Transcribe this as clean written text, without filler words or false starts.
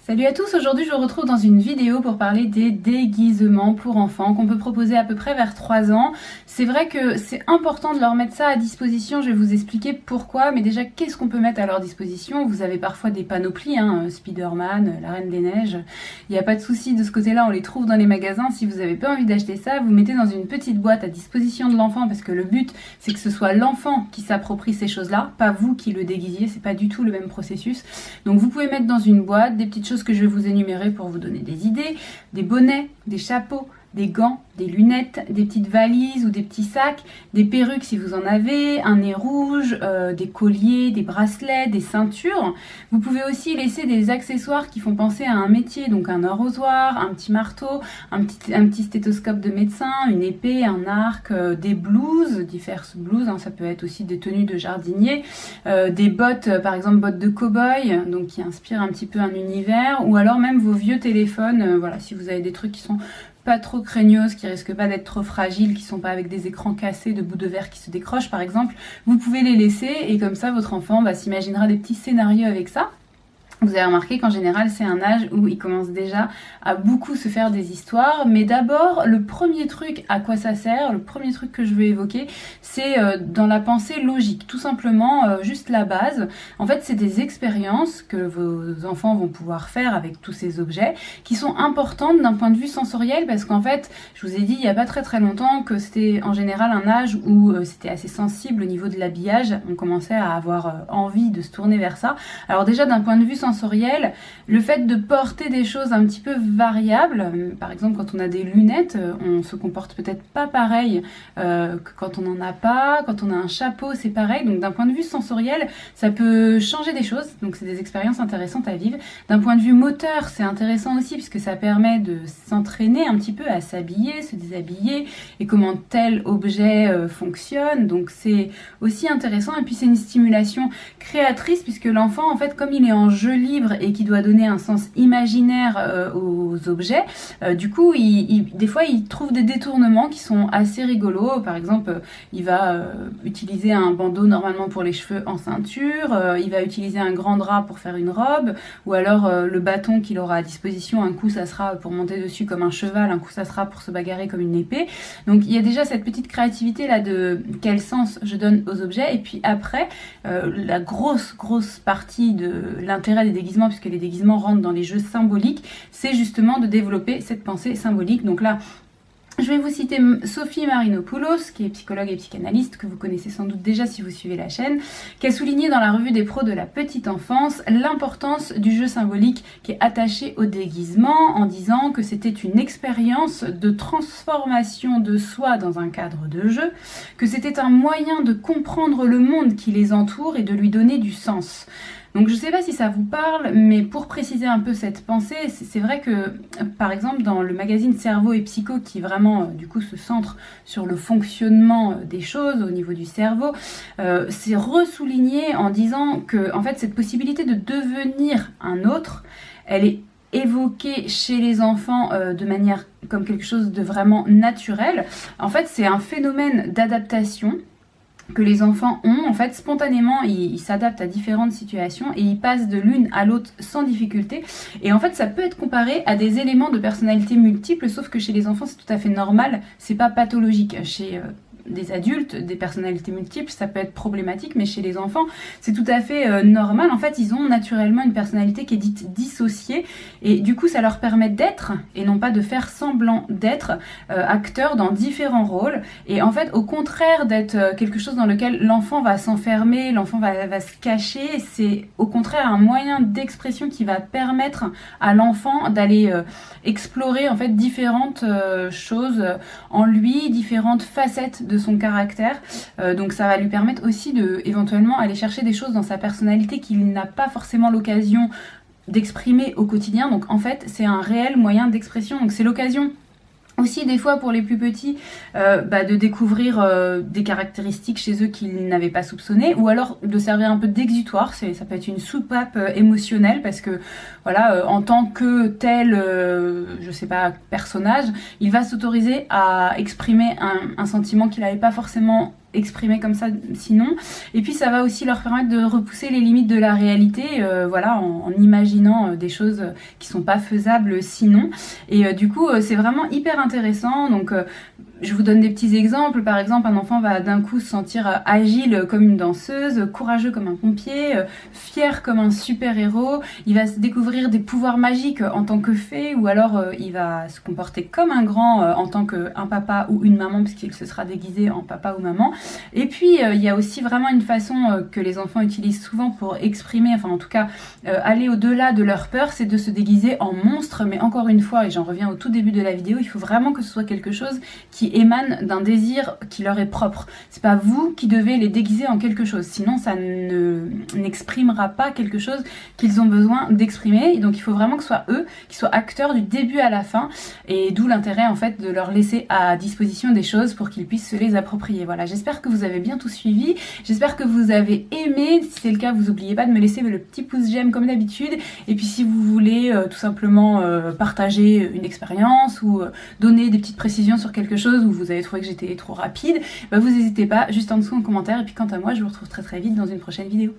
Salut à tous, aujourd'hui je vous retrouve dans une vidéo pour parler des déguisements pour enfants qu'on peut proposer à peu près vers 3 ans. C'est vrai que c'est important de leur mettre ça à disposition, je vais vous expliquer pourquoi, mais déjà qu'est-ce qu'on peut mettre à leur disposition. Vous avez parfois des panoplies, Spider-Man, la Reine des Neiges, il n'y a pas de souci de ce côté-là, on les trouve dans les magasins. Si vous n'avez pas envie d'acheter ça, vous mettez dans une petite boîte à disposition de l'enfant parce que le but c'est que ce soit l'enfant qui s'approprie ces choses-là, pas vous qui le déguisiez, c'est pas du tout le même processus. Donc vous pouvez mettre dans une boîte des petites choses que je vais vous énumérer pour vous donner des idées, des bonnets, des chapeaux, des gants, des lunettes, des petites valises ou des petits sacs, des perruques si vous en avez, un nez rouge, des colliers, des bracelets, des ceintures. Vous pouvez aussi laisser des accessoires qui font penser à un métier, donc un arrosoir, un petit marteau, un petit stéthoscope de médecin, une épée, un arc, des blouses, diverses blouses, ça peut être aussi des tenues de jardinier, des bottes, par exemple bottes de cow-boy, donc qui inspirent un petit peu un univers, ou alors même vos vieux téléphones, voilà, si vous avez des trucs qui sont pas trop craignos, qui risquent pas d'être trop fragiles, qui sont pas avec des écrans cassés, de bouts de verre qui se décrochent par exemple, vous pouvez les laisser et comme ça votre enfant s'imaginera des petits scénarios avec ça. Vous avez remarqué qu'en général, c'est un âge où il commence déjà à beaucoup se faire des histoires. Mais d'abord, le premier truc à quoi ça sert, le premier truc que je veux évoquer, c'est dans la pensée logique. Tout simplement, juste la base. En fait, c'est des expériences que vos enfants vont pouvoir faire avec tous ces objets qui sont importantes d'un point de vue sensoriel parce qu'en fait, je vous ai dit il n'y a pas très longtemps que c'était en général un âge où c'était assez sensible au niveau de l'habillage. On commençait à avoir envie de se tourner vers ça. Alors déjà, d'un point de vue sensoriel, le fait de porter des choses un petit peu variables, par exemple quand on a des lunettes, on se comporte peut-être pas pareil que quand on n'en a pas, quand on a un chapeau c'est pareil, donc d'un point de vue sensoriel ça peut changer des choses, donc c'est des expériences intéressantes à vivre. D'un point de vue moteur c'est intéressant aussi puisque ça permet de s'entraîner un petit peu à s'habiller, se déshabiller et comment tel objet fonctionne, donc c'est aussi intéressant et puis c'est une stimulation créatrice puisque l'enfant en fait comme il est en jeu libre et qui doit donner un sens imaginaire aux objets, du coup des fois il trouve des détournements qui sont assez rigolos. Par exemple il va utiliser un bandeau normalement pour les cheveux en ceinture, il va utiliser un grand drap pour faire une robe, ou alors le bâton qu'il aura à disposition, un coup ça sera pour monter dessus comme un cheval, un coup ça sera pour se bagarrer comme une épée. Donc il y a déjà cette petite créativité là de quel sens je donne aux objets. Et puis après la grosse partie de l'intérêt des déguisements, puisque les déguisements rentrent dans les jeux symboliques, c'est justement de développer cette pensée symbolique. Donc là, je vais vous citer Sophie Marinopoulos, qui est psychologue et psychanalyste, que vous connaissez sans doute déjà si vous suivez la chaîne, qui a souligné dans la revue des pros de la petite enfance l'importance du jeu symbolique qui est attaché au déguisement, en disant que c'était une expérience de transformation de soi dans un cadre de jeu, que c'était un moyen de comprendre le monde qui les entoure et de lui donner du sens. Donc je ne sais pas si ça vous parle, mais pour préciser un peu cette pensée, c'est vrai que par exemple dans le magazine Cerveau et Psycho qui vraiment du coup se centre sur le fonctionnement des choses au niveau du cerveau, c'est ressouligné en disant que en fait cette possibilité de devenir un autre, elle est évoquée chez les enfants de manière comme quelque chose de vraiment naturel. En fait c'est un phénomène d'adaptation que les enfants ont, en fait, spontanément, ils s'adaptent à différentes situations et ils passent de l'une à l'autre sans difficulté. Et en fait, ça peut être comparé à des éléments de personnalité multiples, sauf que chez les enfants, c'est tout à fait normal, c'est pas pathologique. Chez des adultes, des personnalités multiples, ça peut être problématique, mais chez les enfants, c'est tout à fait normal. En fait, ils ont naturellement une personnalité qui est dite dissociée, et du coup, ça leur permet d'être, et non pas de faire semblant d'être, acteurs dans différents rôles. Et en fait, au contraire d'être quelque chose dans lequel l'enfant va s'enfermer, l'enfant va se cacher, c'est au contraire un moyen d'expression qui va permettre à l'enfant d'aller explorer en fait différentes choses en lui, différentes facettes de son caractère, donc ça va lui permettre aussi de éventuellement aller chercher des choses dans sa personnalité qu'il n'a pas forcément l'occasion d'exprimer au quotidien. Donc en fait c'est un réel moyen d'expression, donc c'est l'occasion aussi des fois pour les plus petits de découvrir des caractéristiques chez eux qu'ils n'avaient pas soupçonnées, ou alors de servir un peu d'exutoire. Ça peut être une soupape émotionnelle parce que voilà, en tant que tel je sais pas personnage, il va s'autoriser à exprimer un sentiment qu'il n'avait pas forcément exprimer comme ça sinon. Et puis ça va aussi leur permettre de repousser les limites de la réalité, voilà, en imaginant des choses qui sont pas faisables sinon. Et du coup c'est vraiment hyper intéressant. Donc je vous donne des petits exemples. Par exemple, un enfant va d'un coup se sentir agile comme une danseuse, courageux comme un pompier, fier comme un super-héros. Il va se découvrir des pouvoirs magiques en tant que fée, ou alors il va se comporter comme un grand en tant qu'un papa ou une maman, puisqu'il se sera déguisé en papa ou maman. Et puis, il y a aussi vraiment une façon que les enfants utilisent souvent pour exprimer, enfin en tout cas, aller au-delà de leur peur, c'est de se déguiser en monstre. Mais encore une fois, et j'en reviens au tout début de la vidéo, il faut vraiment que ce soit quelque chose qui émanent d'un désir qui leur est propre. C'est pas vous qui devez les déguiser en quelque chose, sinon ça n'exprimera pas quelque chose qu'ils ont besoin d'exprimer. Et donc il faut vraiment que ce soit eux qui soient acteurs du début à la fin, et d'où l'intérêt en fait de leur laisser à disposition des choses pour qu'ils puissent se les approprier. Voilà, j'espère que vous avez bien tout suivi, j'espère que vous avez aimé. Si c'est le cas, vous n'oubliez pas de me laisser le petit pouce j'aime comme d'habitude. Et puis si vous voulez tout simplement partager une expérience ou donner des petites précisions sur quelque chose où vous avez trouvé que j'étais trop rapide, bah vous n'hésitez pas, juste en dessous en commentaire. Et puis quant à moi, je vous retrouve très très vite dans une prochaine vidéo.